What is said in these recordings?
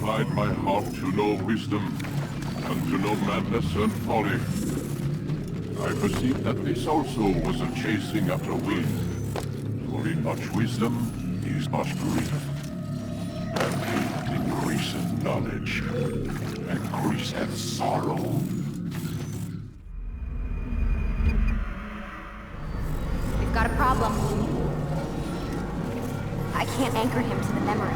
inclined my heart to know wisdom, and to know madness and folly. I perceived that this also was a chasing after wind. For in much wisdom is much grief. And it increaseth knowledge, increaseth sorrow. We've got a problem. I can't anchor him to the memory.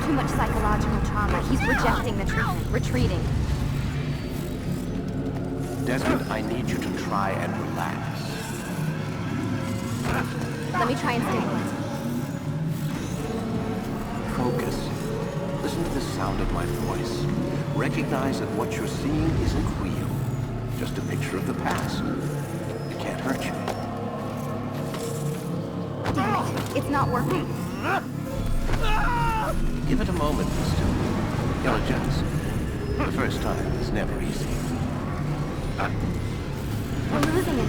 Too much psychological trauma. He's rejecting the treatment, retreating. Desmond, I need you to try and relax. Let me try and stabilize. Focus. Listen to the sound of my voice. Recognize that what you're seeing isn't real. Just a picture of the past. It can't hurt you. Damn it, it's not working. Give it a moment, mister. You'll adjust. The first time is never easy. We're losing him.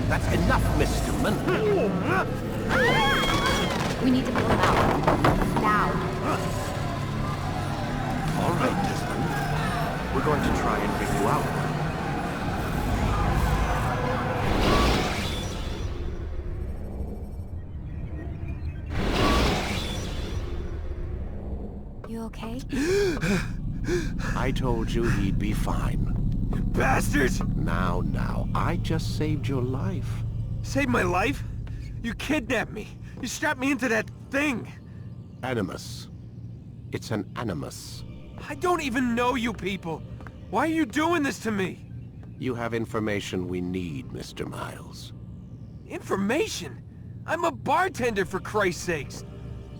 That's enough, Mr. Min. We need to pull him out. Now. All right, Desmond. We're going to try and bring you out. You okay? I told you he'd be fine. Bastards! Now, I just saved your life. Saved my life? You kidnapped me. You strapped me into that thing. Animus. It's an animus. I don't even know you people. Why are you doing this to me? You have information we need, Mr. Miles. Information? I'm a bartender, for Christ's sakes.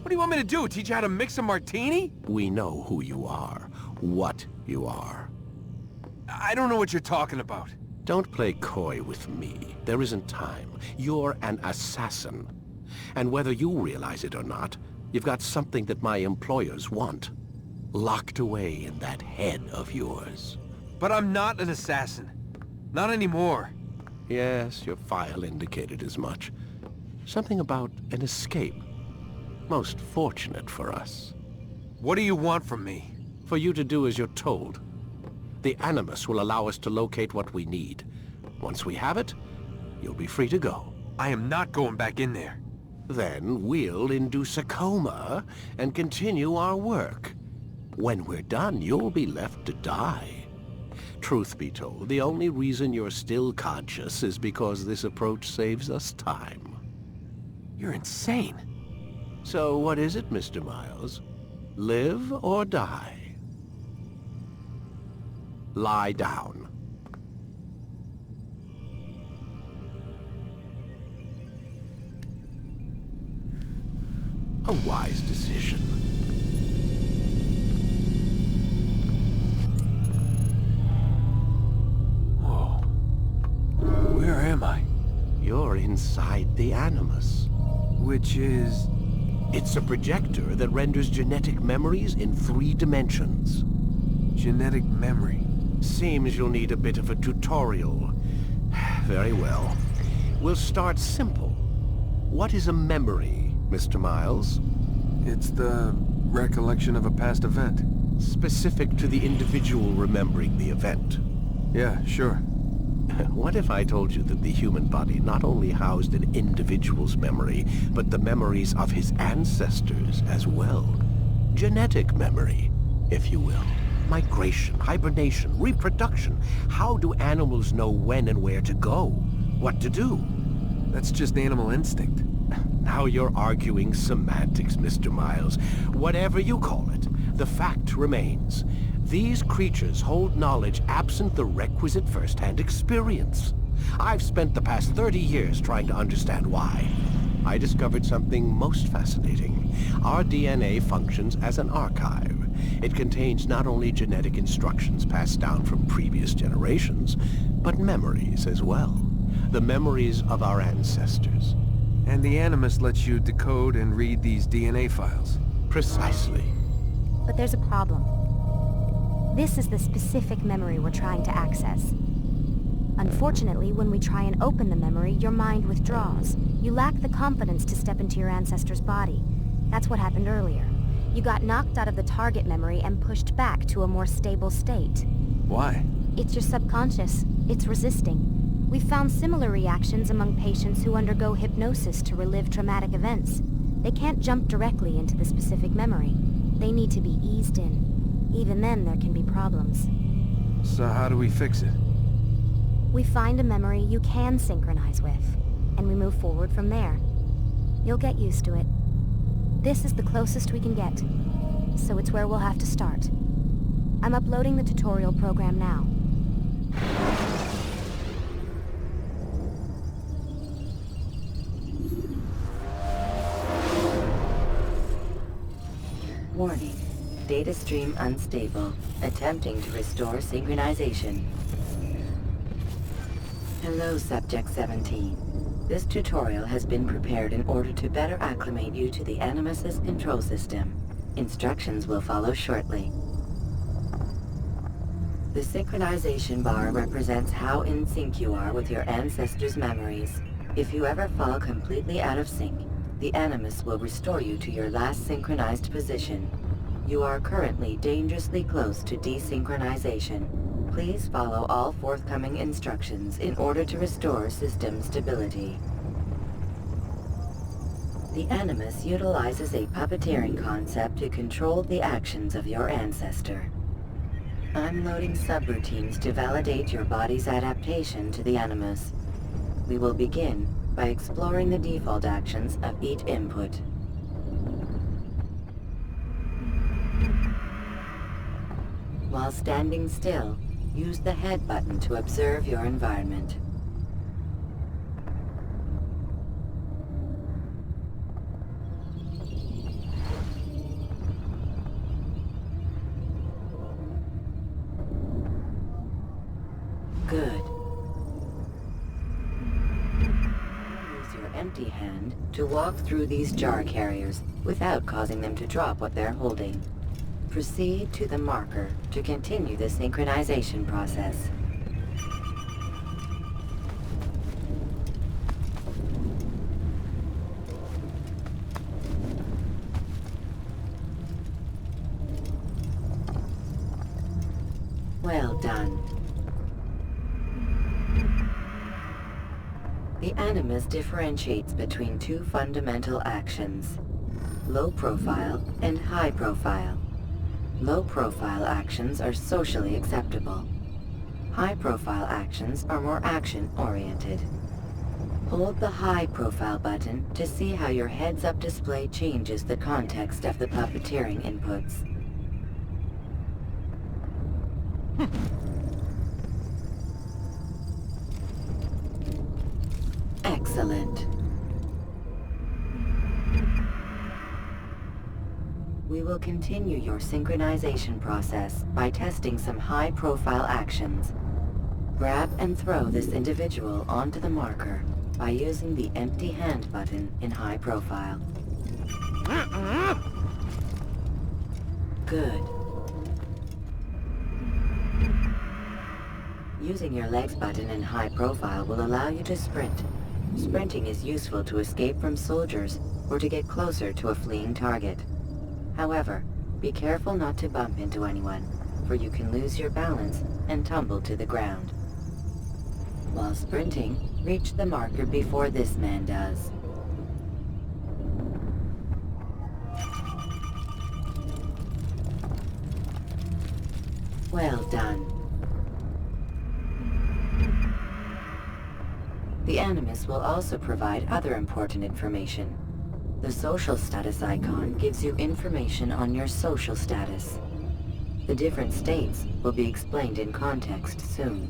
What do you want me to do? Teach you how to mix a martini? We know who you are, what you are. I don't know what you're talking about. Don't play coy with me. There isn't time. You're an assassin. And whether you realize it or not, you've got something that my employers want. Locked away in that head of yours. But I'm not an assassin. Not anymore. Yes, your file indicated as much. Something about an escape. Most fortunate for us. What do you want from me? For you to do as you're told. The Animus will allow us to locate what we need. Once we have it, you'll be free to go. I am not going back in there. Then we'll induce a coma and continue our work. When we're done, you'll be left to die. Truth be told, the only reason you're still conscious is because this approach saves us time. You're insane. So what is it, Mr. Miles? Live or die? Lie down. A wise decision. Whoa. Where am I? You're inside the Animus. Which is... It's a projector that renders genetic memories in 3 dimensions. Genetic memory. Seems you'll need a bit of a tutorial. Very well. We'll start simple. What is a memory, Mr. Miles? It's the recollection of a past event. Specific to the individual remembering the event. Yeah, sure. What if I told you that the human body not only housed an individual's memory, but the memories of his ancestors as well? Genetic memory, if you will. Migration, hibernation, reproduction. How do animals know when and where to go? What to do? That's just animal instinct. Now you're arguing semantics, Mr. Miles. Whatever you call it, the fact remains. These creatures hold knowledge absent the requisite first-hand experience. I've spent the past 30 years trying to understand why. I discovered something most fascinating. Our DNA functions as an archive. It contains not only genetic instructions passed down from previous generations, but memories as well. The memories of our ancestors. And the Animus lets you decode and read these DNA files. Precisely. But there's a problem. This is the specific memory we're trying to access. Unfortunately, when we try and open the memory, your mind withdraws. You lack the confidence to step into your ancestor's body. That's what happened earlier. You got knocked out of the target memory and pushed back to a more stable state. Why? It's your subconscious. It's resisting. We've found similar reactions among patients who undergo hypnosis to relive traumatic events. They can't jump directly into the specific memory. They need to be eased in. Even then, there can be problems. So how do we fix it? We find a memory you can synchronize with, and we move forward from there. You'll get used to it. This is the closest we can get, so it's where we'll have to start. I'm uploading the tutorial program now. Warning. Data stream unstable. Attempting to restore synchronization. Hello, Subject 17. This tutorial has been prepared in order to better acclimate you to the Animus's control system. Instructions will follow shortly. The synchronization bar represents how in sync you are with your ancestors' memories. If you ever fall completely out of sync, the Animus will restore you to your last synchronized position. You are currently dangerously close to desynchronization. Please follow all forthcoming instructions in order to restore system stability. The Animus utilizes a puppeteering concept to control the actions of your ancestor. I'm loading subroutines to validate your body's adaptation to the Animus. We will begin by exploring the default actions of each input. While standing still, use the head button to observe your environment. Good. Use your empty hand to walk through these jar carriers without causing them to drop what they're holding. Proceed to the marker to continue the synchronization process. Well done. The Animus differentiates between two fundamental actions: low profile and high profile. Low-profile actions are socially acceptable. High-profile actions are more action-oriented. Hold the high-profile button to see how your heads-up display changes the context of the puppeteering inputs. Excellent. We will continue your synchronization process by testing some high-profile actions. Grab and throw this individual onto the marker by using the empty hand button in high profile. Good. Using your legs button in high profile will allow you to sprint. Sprinting is useful to escape from soldiers or to get closer to a fleeing target. However, be careful not to bump into anyone, for you can lose your balance and tumble to the ground. While sprinting, reach the marker before this man does. Well done. The Animus will also provide other important information. The social status icon gives you information on your social status. The different states will be explained in context soon.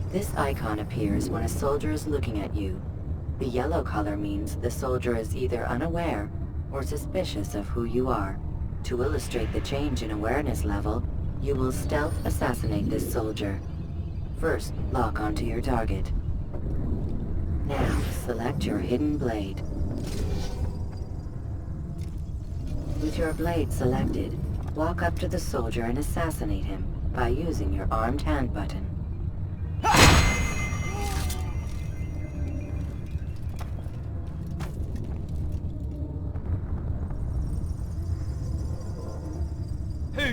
This icon appears when a soldier is looking at you. The yellow color means the soldier is either unaware or suspicious of who you are. To illustrate the change in awareness level, you will stealth assassinate this soldier. First, lock onto your target. Now, select your hidden blade. With your blade selected, walk up to the soldier and assassinate him by using your armed hand button.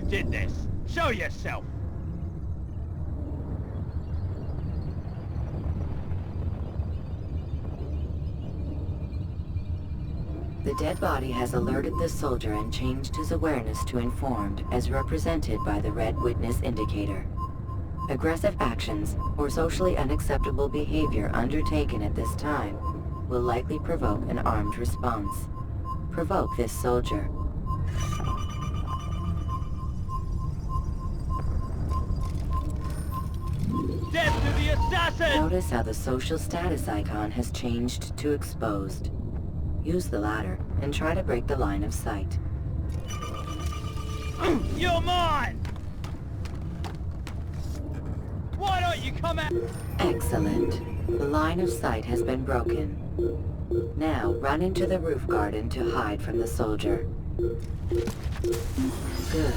did this? Show yourself! The dead body has alerted the soldier and changed his awareness to informed, as represented by the red witness indicator. Aggressive actions or socially unacceptable behavior undertaken at this time will likely provoke an armed response. Provoke this soldier. Death to the assassin! Notice how the social status icon has changed to exposed. Use the ladder and try to break the line of sight. You're mine! Why don't you come out? Excellent. The line of sight has been broken. Now run into the roof garden to hide from the soldier. Good.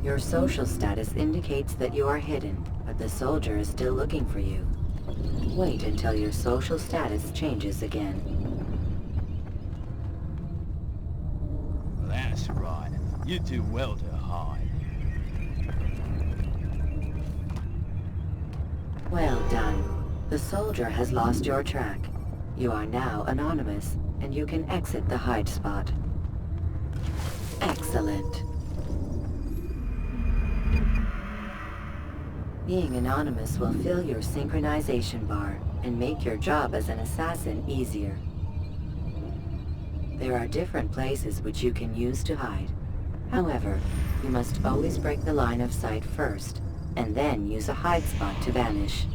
Your social status indicates that you are hidden, but the soldier is still looking for you. Wait until your social status changes again. That's right. You do well to hide. Well done. The soldier has lost your track. You are now anonymous, and you can exit the hide spot. Excellent. Being anonymous will fill your synchronization bar and make your job as an assassin easier. There are different places which you can use to hide. However, you must always break the line of sight first, and then use a hide spot to vanish.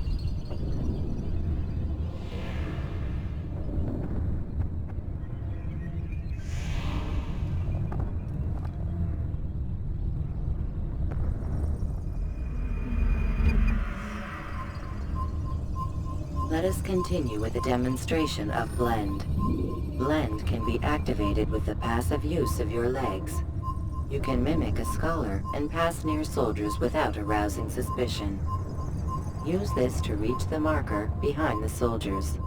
Let us continue with a demonstration of Blend. Blend can be activated with the passive use of your legs. You can mimic a scholar and pass near soldiers without arousing suspicion. Use this to reach the marker behind the soldiers.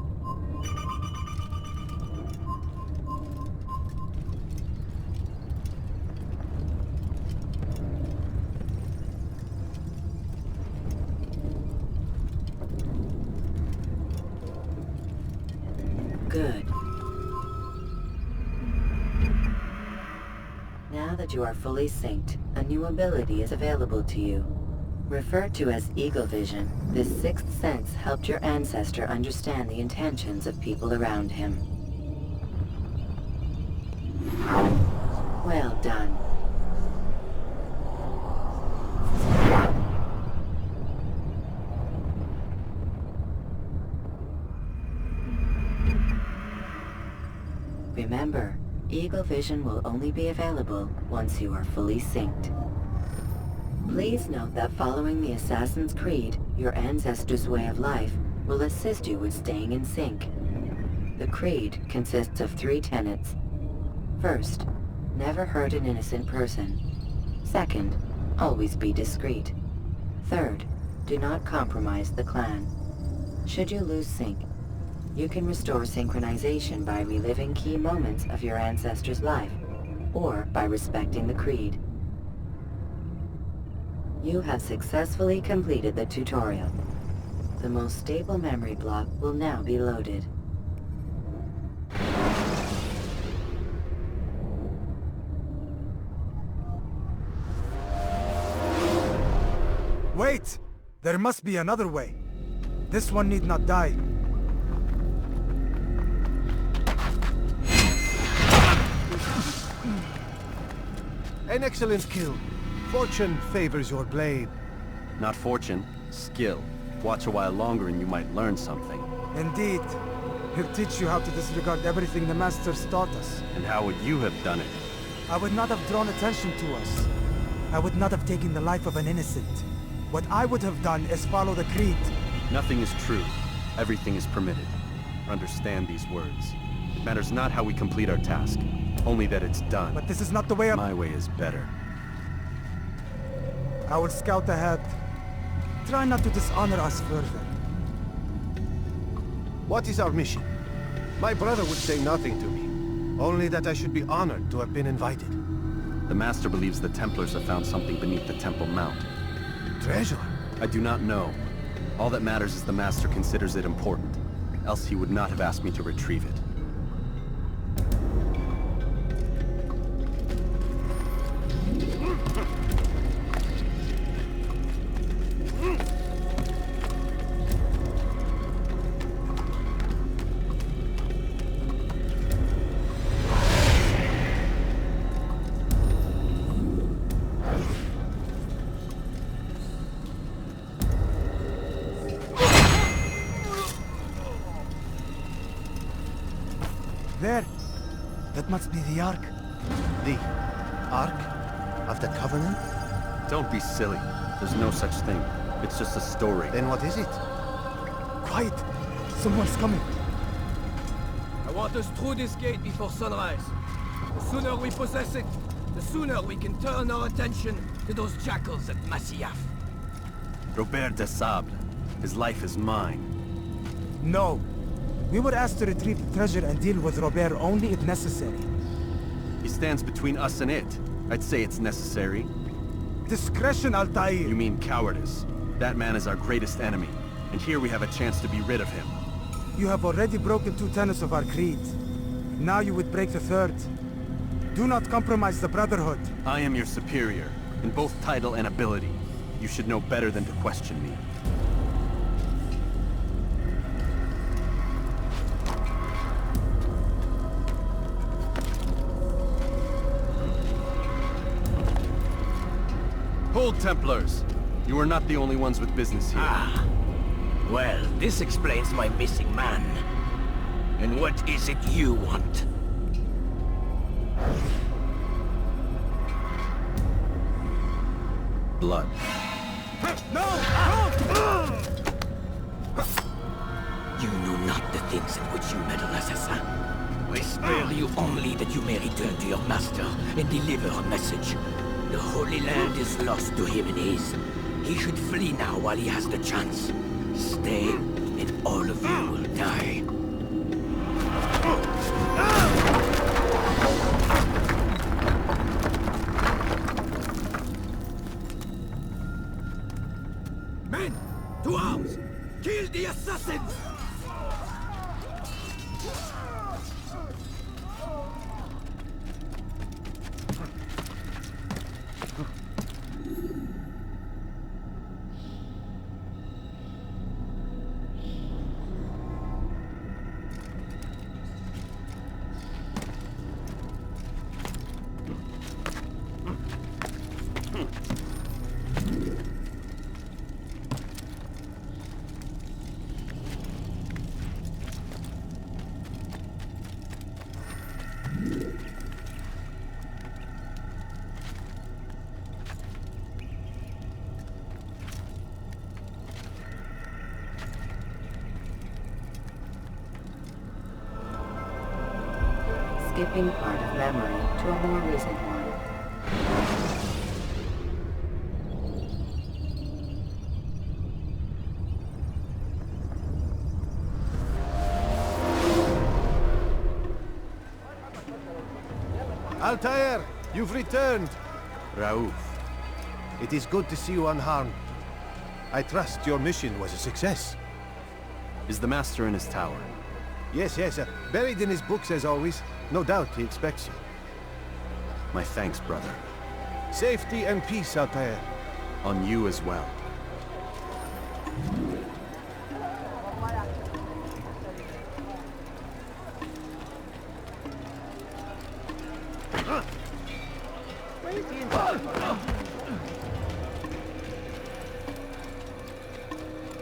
Good. Now that you are fully synced, a new ability is available to you. Referred to as Eagle Vision, this sixth sense helped your ancestor understand the intentions of people around him. Well done. Remember, Eagle Vision will only be available once you are fully synced. Please note that following the Assassin's Creed, your ancestor's way of life will assist you with staying in sync. The Creed consists of 3 tenets. First, never hurt an innocent person. Second, always be discreet. Third, do not compromise the clan. Should you lose sync, you can restore synchronization by reliving key moments of your ancestor's life, or by respecting the Creed. You have successfully completed the tutorial. The most stable memory block will now be loaded. Wait! There must be another way. This one need not die. An excellent kill. Fortune favors your blade. Not fortune, skill. Watch a while longer and you might learn something. Indeed. He'll teach you how to disregard everything the Masters taught us. And how would you have done it? I would not have drawn attention to us. I would not have taken the life of an innocent. What I would have done is follow the Creed. Nothing is true. Everything is permitted. Understand these words. It matters not how we complete our task, only that it's done. But this is not the way My way is better. I will scout ahead. Try not to dishonor us further. What is our mission? My brother would say nothing to me. Only that I should be honored to have been invited. The Master believes the Templars have found something beneath the Temple Mount. Treasure? I do not know. All that matters is the Master considers it important. Else he would not have asked me to retrieve it. There! That must be the Ark. The Ark of the Covenant? Don't be silly. There's no such thing. It's just a story. Then what is it? Quiet! Someone's coming. I want us through this gate before sunrise. The sooner we possess it, the sooner we can turn our attention to those jackals at Masyaf. Robert de Sable. His life is mine. No. We were asked to retrieve the treasure and deal with Robert only if necessary. He stands between us and it. I'd say it's necessary. Discretion, Altair! You mean cowardice. That man is our greatest enemy, and here we have a chance to be rid of him. You have already broken 2 tenets of our creed. Now you would break the 3rd. Do not compromise the Brotherhood. I am your superior, in both title and ability. You should know better than to question me. Hold, Templars! You are not the only ones with business here. Ah. Well, this explains my missing man. And what is it you want? Blood. No! You know not the things in which you meddle, assassin. I spare you only that you may return to your master and deliver a message. The Holy Land is lost to him and his. He should flee now while he has the chance. Stay, and all of you will die. Men! To arms! Kill the assassins! Skipping part of memory to a more recent one. Altair, you've returned. Raouf. It is good to see you unharmed. I trust your mission was a success. Is the Master in his tower? Yes, buried in his books as always. No doubt he expects you. My thanks, brother. Safety and peace, Altair. On you as well.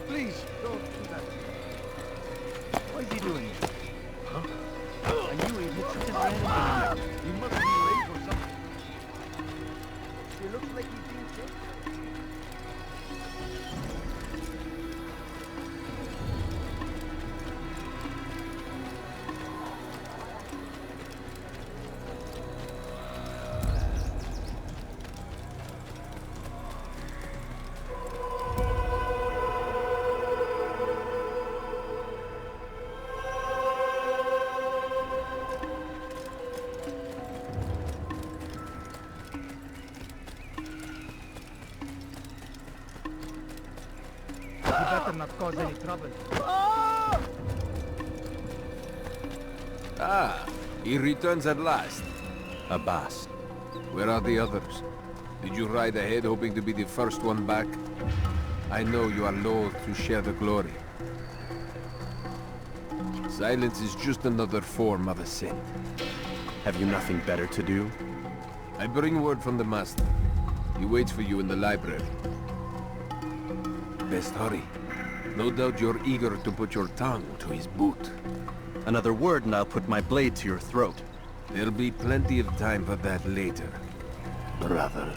Please, don't do that. What is he doing? Huh? I knew he looked like a He must be late or something. He looks like he's being chased. better not cause any trouble. Ah, he returns at last. Abbas. Where are the others? Did you ride ahead hoping to be the first one back? I know you are loath to share the glory. Silence is just another form of assent. Have you nothing better to do? I bring word from the Master. He waits for you in the library. Best hurry. No doubt you're eager to put your tongue to his boot. Another word and I'll put my blade to your throat. There'll be plenty of time for that later, brother.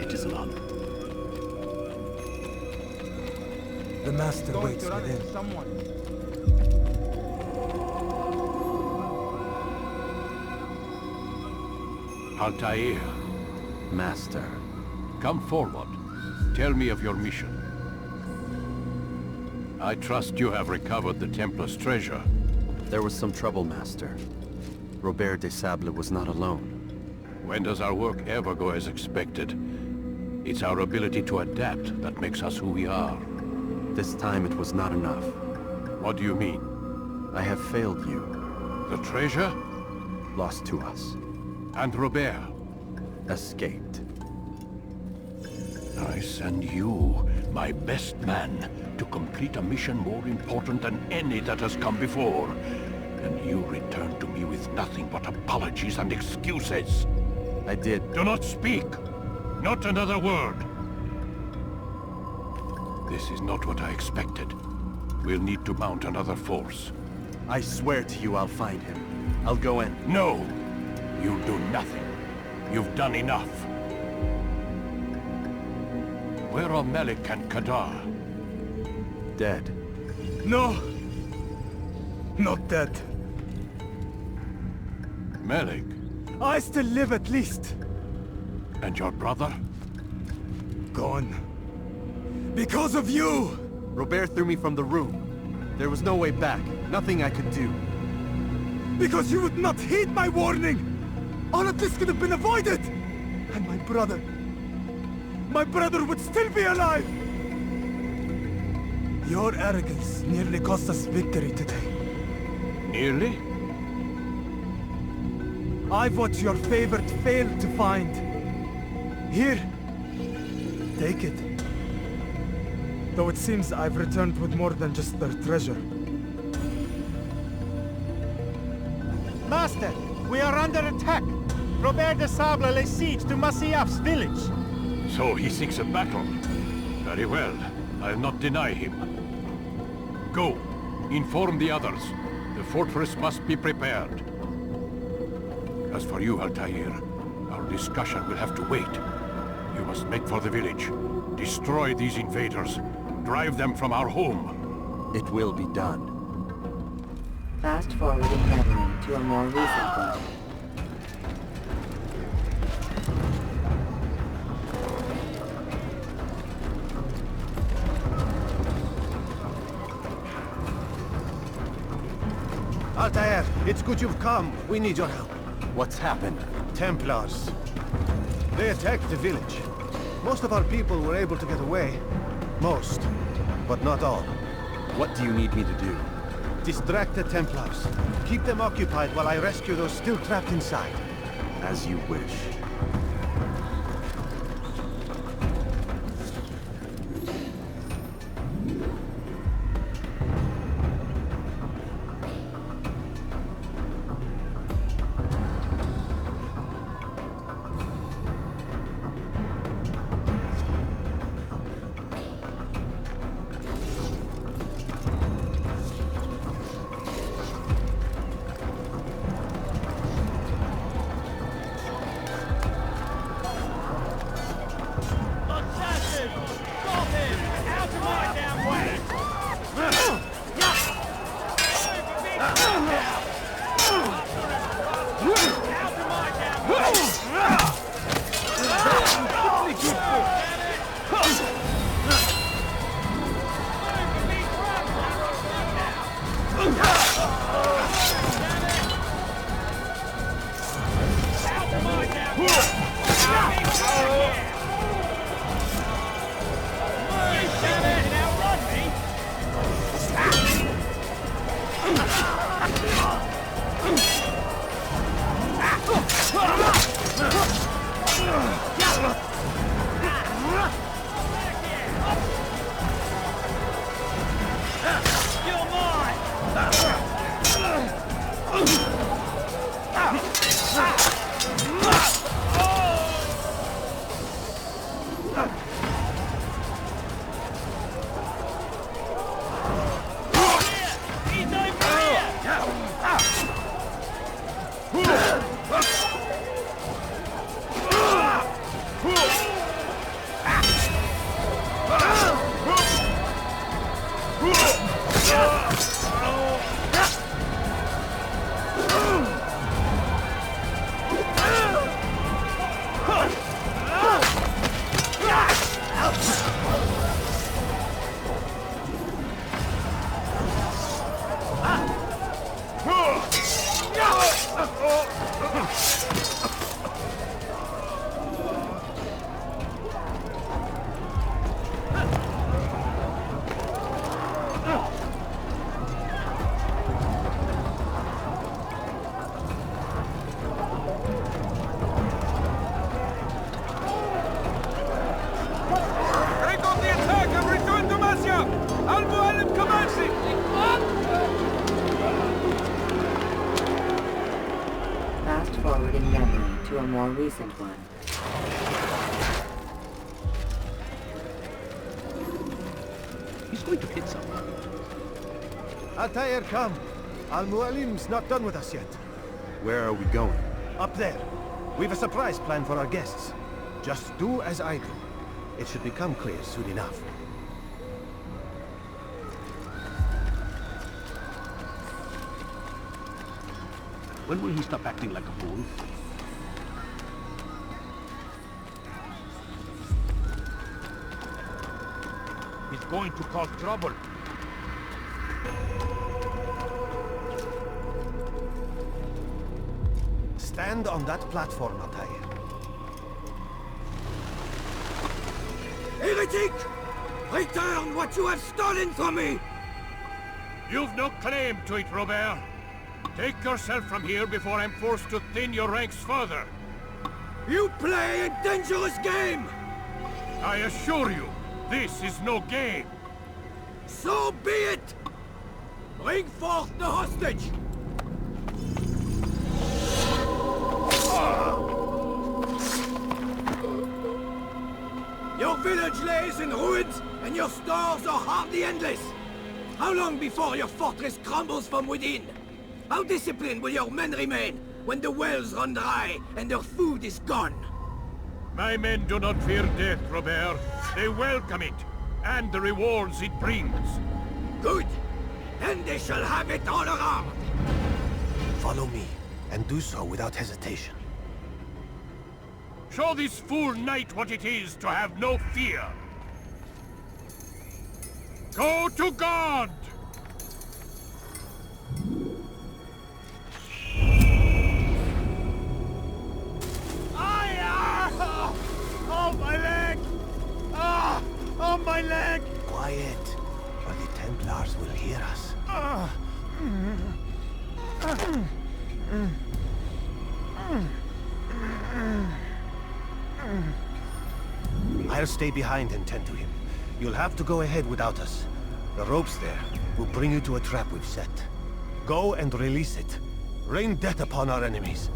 It is locked. The Master Going waits to run within. into someone. Altaïr, Master. come forward. Tell me of your mission. I trust you have recovered the Templars' treasure. There was some trouble, Master. Robert de Sable was not alone. When does our work ever go as expected? It's our ability to adapt that makes us who we are. This time it was not enough. What do you mean? I have failed you. The treasure? Lost to us. And Robert? Escaped. I send you, my best man, to complete a mission more important than any that has come before. And you return to me with nothing but apologies and excuses. I did. Do not speak! Not another word! This is not what I expected. We'll need to mount another force. I swear to you I'll find him. I'll go in. No! You'll do nothing. You've done enough. Where are Malik and Kadar? Dead. No! Not dead. Malik? I still live at least. And your brother? Gone. Because of you! Robert threw me from the room. There was no way back. Nothing I could do. Because you would not heed my warning! All of this could have been avoided! And my brother would still be alive! Your arrogance nearly cost us victory today. Nearly? I've what your favorite failed to find. Here. Take it. Though it seems I've returned with more than just their treasure. Master, we are under attack. Robert de Sable lays siege to Masyaf's village. So he seeks a battle. Very well. I'll not deny him. Go. Inform the others. The fortress must be prepared. As for you, Altaïr, our discussion will have to wait. You must make for the village. Destroy these invaders. Drive them from our home. It will be done. Fast forwarding memory to a more recent one. Altair, it's good you've come. We need your help. What's happened? Templars. They attacked the village. Most of our people were able to get away. Most, but not all. What do you need me to do? Distract the Templars. Keep them occupied while I rescue those still trapped inside. As you wish. more recent one. He's going to hit someone. Altaïr, come. Al-Mualim's not done with us yet. Where are we going? Up there. We've a surprise plan for our guests. Just do as I do. It should become clear soon enough. When will he stop acting like a fool? He's going to cause trouble. Stand on that platform, Altaïr. Heretic! Return what you have stolen from me! You've no claim to it, Robert. Take yourself from here before I'm forced to thin your ranks further. You play a dangerous game! I assure you, this is no game. So be it! Bring forth the hostage! Your village lays in ruins, and your stores are hardly endless. How long before your fortress crumbles from within? How disciplined will your men remain when the wells run dry and their food is gone? My men do not fear death, Robert. They welcome it, and the rewards it brings. Good. Then they shall have it all around. Follow me, and do so without hesitation. Show this fool knight what it is to have no fear. Go to God! Oh, my leg! Ah! Oh, my leg! Quiet, or the Templars will hear us. I'll stay behind and tend to him. You'll have to go ahead without us. The ropes there will bring you to a trap we've set. Go and release it. Rain death upon our enemies.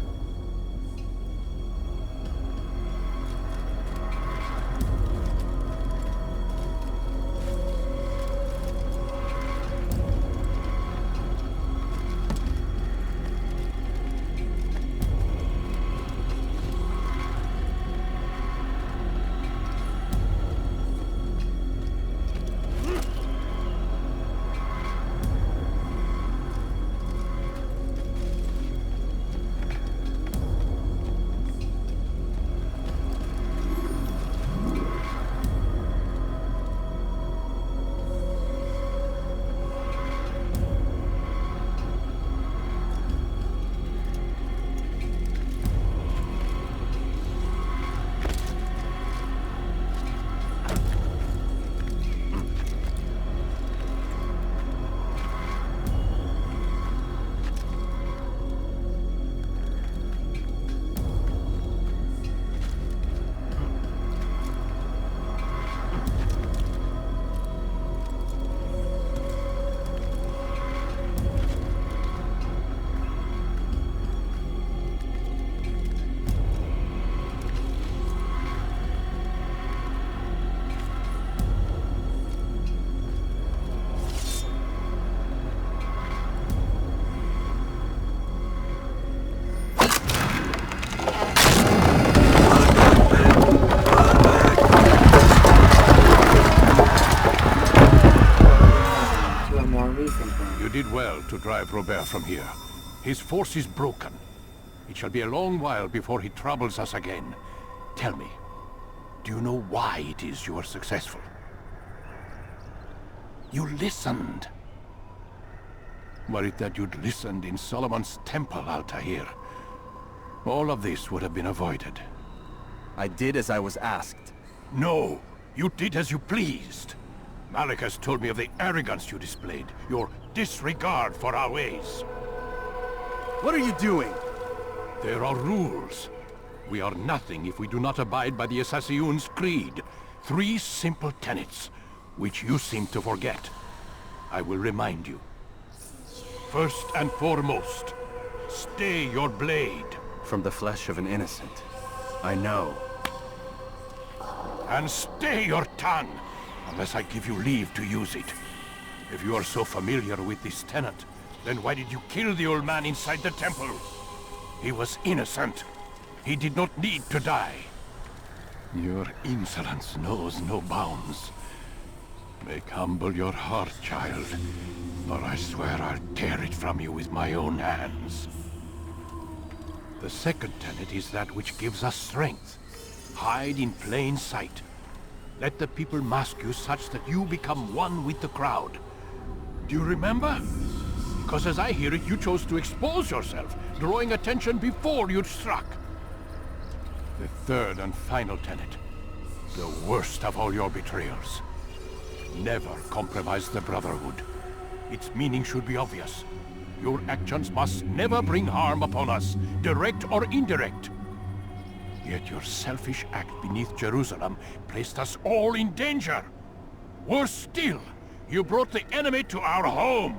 To drive Robert from here. His force is broken. It shall be a long while before he troubles us again. Tell me, do you know why it is you are successful? You listened. Were it that you'd listened in Solomon's temple, Altaïr, all of this would have been avoided. I did as I was asked. No, you did as you pleased. Malik has told me of the arrogance you displayed, your disregard for our ways. What are you doing? There are rules. We are nothing if we do not abide by the Assassin's creed. 3 simple tenets, which you seem to forget. I will remind you. First and foremost, stay your blade. from the flesh of an innocent. I know. And stay your tongue, unless I give you leave to use it. If you are so familiar with this tenant, then why did you kill the old man inside the temple? He was innocent. He did not need to die. Your insolence knows no bounds. Make humble your heart, child, or I swear I'll tear it from you with my own hands. The second tenet is that which gives us strength. Hide in plain sight. Let the people mask you such that you become one with the crowd. Do you remember? Because as I hear it, you chose to expose yourself, drawing attention before you'd struck. The third and final tenet. The worst of all your betrayals. Never compromise the Brotherhood. Its meaning should be obvious. Your actions must never bring harm upon us, direct or indirect. Yet your selfish act beneath Jerusalem placed us all in danger. Worse still, you brought the enemy to our home.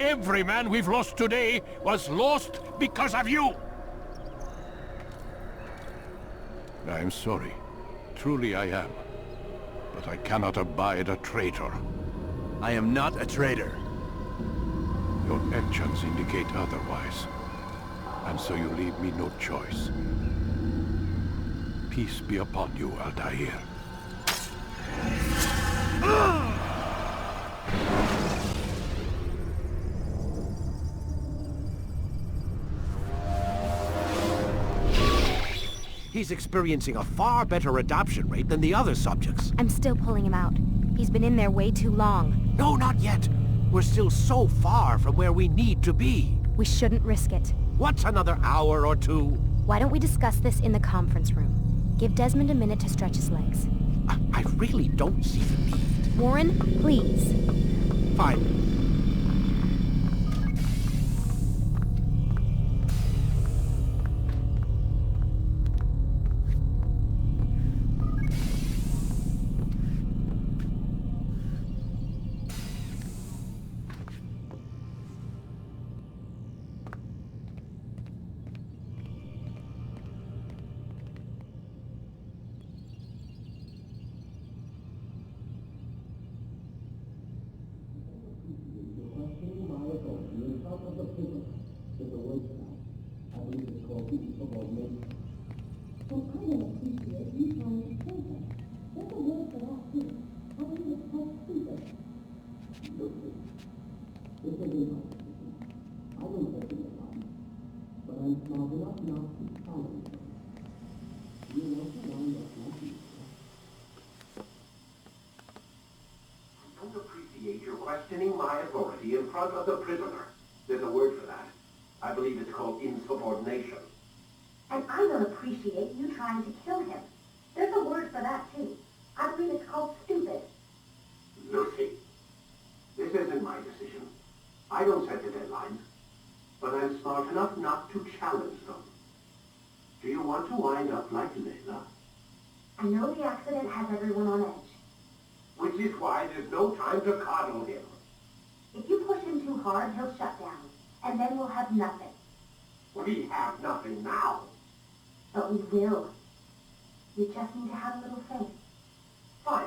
Every man we've lost today was lost because of you. I am sorry. Truly I am. But I cannot abide a traitor. I am not a traitor. Your actions indicate otherwise. And so you leave me no choice. Peace be upon you, Altaïr. He's experiencing a far better adoption rate than the other subjects. I'm still pulling him out. He's been in there way too long. No, not yet. We're still so far from where we need to be. We shouldn't risk it. What's another hour or two? Why don't we discuss this in the conference room? Give Desmond a minute to stretch his legs. I really don't see the need. Warren, please. Fine. Questioning my authority in front of the prisoner. There's a word for that. I believe it's called insubordination. And I don't appreciate you trying to kill him. There's a word for that, too. I believe it's called stupid. Lucy, this isn't my decision. I don't set the deadlines. But I'm smart enough not to challenge them. Do you want to wind up like Layla? I know the accident has everyone on edge. Which is why there's no time to coddle him. If you push him too hard, he'll shut down. And then we'll have nothing. We have nothing now. But we will. You just need to have a little faith. Fine.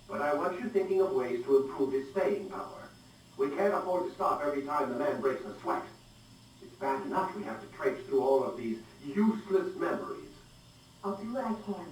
But I want you thinking of ways to improve his staying power. We can't afford to stop every time the man breaks a sweat. It's bad enough we have to traipse through all of these useless memories. I'll do what I can.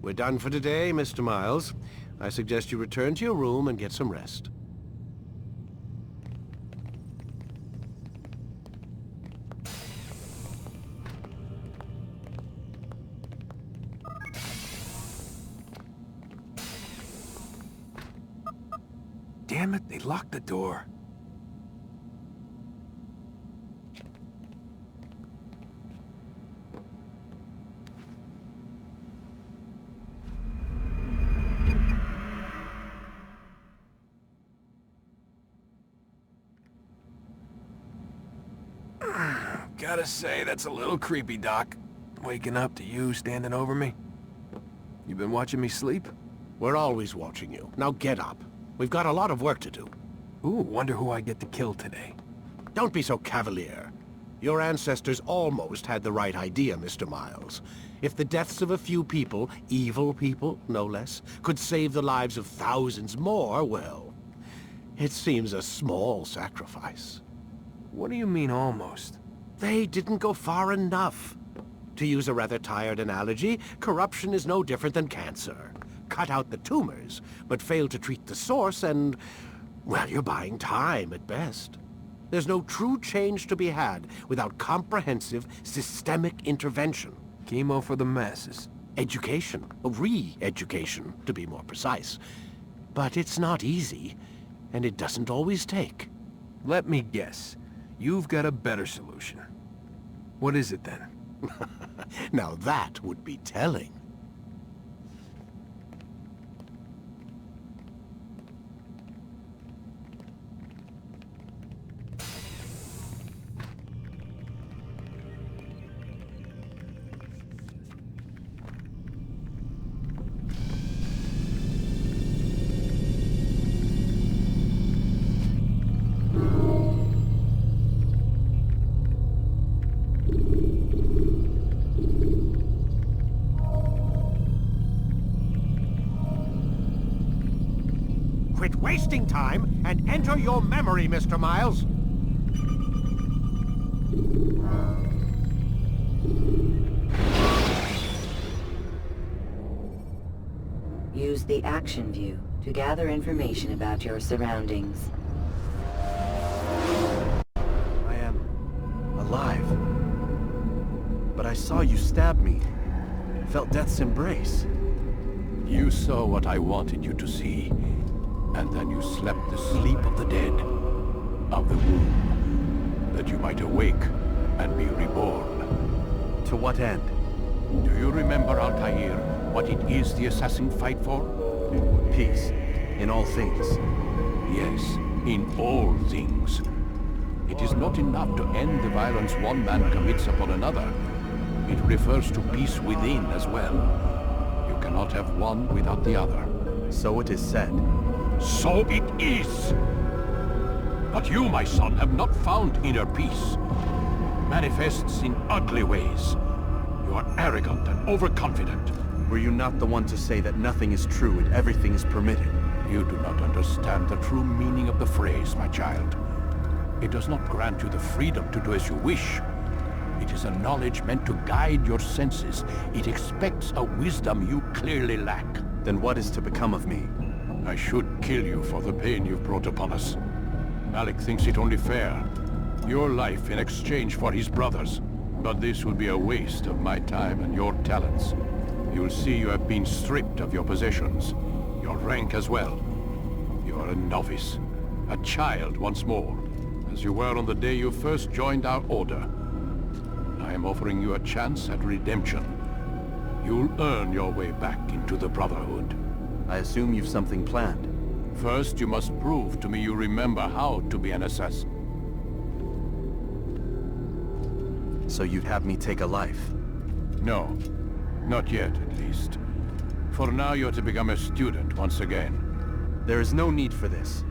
We're done for today, Mr. Miles. I suggest you return to your room and get some rest. Damn it, they locked the door. Gotta say, that's a little creepy, Doc. Waking up to you standing over me. You been watching me sleep? We're always watching you. Now get up. We've got a lot of work to do. Ooh, wonder who I get to kill today. Don't be so cavalier. Your ancestors almost had the right idea, Mr. Miles. If the deaths of a few people, evil people, no less, could save the lives of thousands more, well, it seems a small sacrifice. What do you mean, almost? They didn't go far enough. To use a rather tired analogy, corruption is no different than cancer. Cut out the tumors, but fail to treat the source and, well, you're buying time at best. There's no true change to be had without comprehensive, systemic intervention. Chemo for the masses. Education, re-education, to be more precise. But it's not easy, and it doesn't always take. Let me guess. You've got a better solution. What is it then? Now that would be telling. Quit wasting time and enter your memory, Mr. Miles. Use the action view to gather information about your surroundings. I am alive. But I saw you stab me. Felt death's embrace. You saw what I wanted you to see. And then you slept the sleep of the dead, of the womb, that you might awake and be reborn. To what end? Do you remember, Altaïr, what it is the assassins fight for? Peace, in all things. Yes, in all things. It is not enough to end the violence one man commits upon another. It refers to peace within as well. You cannot have one without the other. So it is said. So it is! But you, my son, have not found inner peace. Manifests in ugly ways. You are arrogant and overconfident. Were you not the one to say that nothing is true and everything is permitted? You do not understand the true meaning of the phrase, my child. It does not grant you the freedom to do as you wish. It is a knowledge meant to guide your senses. It expects a wisdom you clearly lack. Then what is to become of me? I should kill you for the pain you've brought upon us. Malik thinks it only fair. Your life in exchange for his brother's. But this will be a waste of my time and your talents. You'll see you have been stripped of your possessions. Your rank as well. You are a novice. A child once more. As you were on the day you first joined our order. I am offering you a chance at redemption. You'll earn your way back into the Brotherhood. I assume you've something planned. First, you must prove to me you remember how to be an assassin. So you'd have me take a life? No. Not yet, at least. For now, you're to become a student once again. There is no need for this.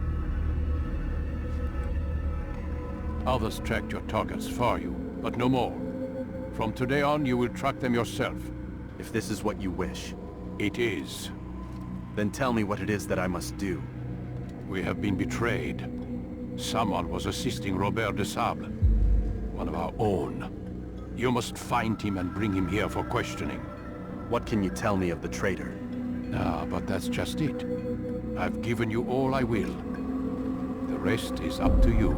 Others tracked your targets for you, but no more. From today on, you will track them yourself. If this is what you wish. It is. Then tell me what it is that I must do. We have been betrayed. Someone was assisting Robert de Sable, one of our own. You must find him and bring him here for questioning. What can you tell me of the traitor? Ah, but that's just it. I've given you all I will. The rest is up to you.